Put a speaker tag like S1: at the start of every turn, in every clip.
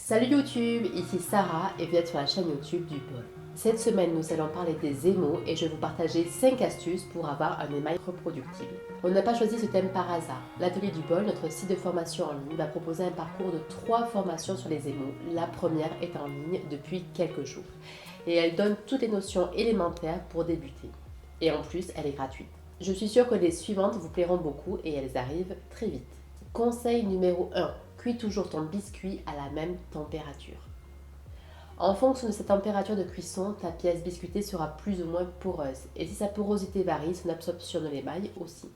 S1: Salut YouTube, ici Sarah et vous êtes sur la chaîne YouTube du bol. Cette semaine, nous allons parler des émaux et je vais vous partager 5 astuces pour avoir un émail reproductible. On n'a pas choisi ce thème par hasard. L'atelier du bol, notre site de formation en ligne, va proposer un parcours de 3 formations sur les émaux. La première est en ligne depuis quelques jours et elle donne toutes les notions élémentaires pour débuter. Et en plus, elle est gratuite. Je suis sûre que les suivantes vous plairont beaucoup et elles arrivent très vite. Conseil numéro 1. Cuis toujours ton biscuit à la même température. En fonction de sa température de cuisson, ta pièce biscuitée sera plus ou moins poreuse. Et si sa porosité varie, son absorption de l'émail aussi.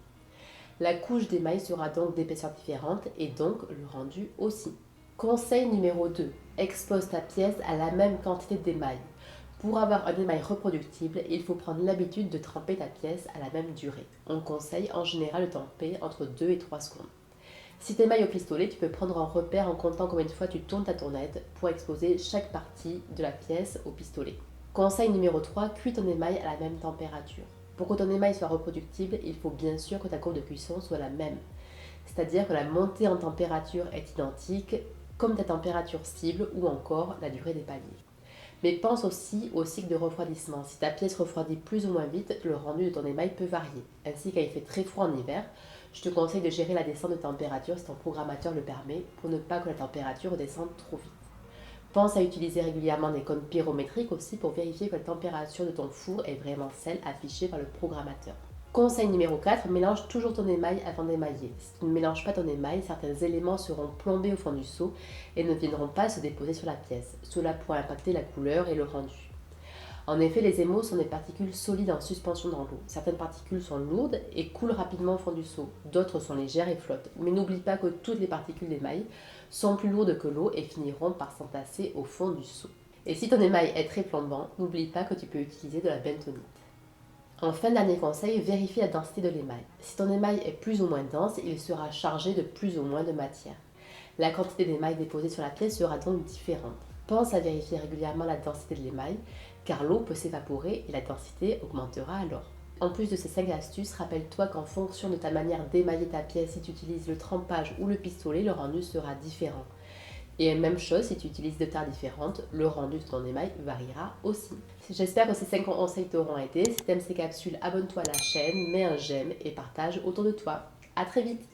S1: La couche d'émail sera donc d'épaisseur différente et donc le rendu aussi. Conseil numéro 2. Expose ta pièce à la même quantité d'émail. Pour avoir un émail reproductible, il faut prendre l'habitude de tremper ta pièce à la même durée. On conseille en général de tremper entre 2 et 3 secondes. Si tu émailles au pistolet, tu peux prendre un repère en comptant combien de fois tu tournes ta tournette pour exposer chaque partie de la pièce au pistolet. Conseil numéro 3, cuis ton émail à la même température. Pour que ton émail soit reproductible, il faut bien sûr que ta courbe de cuisson soit la même. C'est-à-dire que la montée en température est identique, comme ta température cible ou encore la durée des paliers. Mais pense aussi au cycle de refroidissement. Si ta pièce refroidit plus ou moins vite, le rendu de ton émail peut varier. Ainsi quand il fait très froid en hiver, je te conseille de gérer la descente de température si ton programmateur le permet pour ne pas que la température descende trop vite. Pense à utiliser régulièrement des cônes pyrométriques aussi pour vérifier que la température de ton four est vraiment celle affichée par le programmateur. Conseil numéro 4, mélange toujours ton émail avant d'émailler. Si tu ne mélanges pas ton émail, certains éléments seront plombés au fond du seau et ne viendront pas se déposer sur la pièce. Cela pourra impacter la couleur et le rendu. En effet, les émaux sont des particules solides en suspension dans l'eau. Certaines particules sont lourdes et coulent rapidement au fond du seau. D'autres sont légères et flottent. Mais n'oublie pas que toutes les particules d'émail sont plus lourdes que l'eau et finiront par s'entasser au fond du seau. Et si ton émail est très plombant, n'oublie pas que tu peux utiliser de la bentonite. Enfin, dernier conseil, vérifie la densité de l'émail. Si ton émail est plus ou moins dense, il sera chargé de plus ou moins de matière. La quantité d'émail déposée sur la pièce sera donc différente. Pense à vérifier régulièrement la densité de l'émail, car l'eau peut s'évaporer et la densité augmentera alors. En plus de ces 5 astuces, rappelle-toi qu'en fonction de ta manière d'émailler ta pièce, si tu utilises le trempage ou le pistolet, le rendu sera différent. Et même chose, si tu utilises deux tares différentes, le rendu de ton émail variera aussi. J'espère que ces 5 conseils t'auront aidé. Si tu aimes ces capsules, abonne-toi à la chaîne, mets un j'aime et partage autour de toi. A très vite!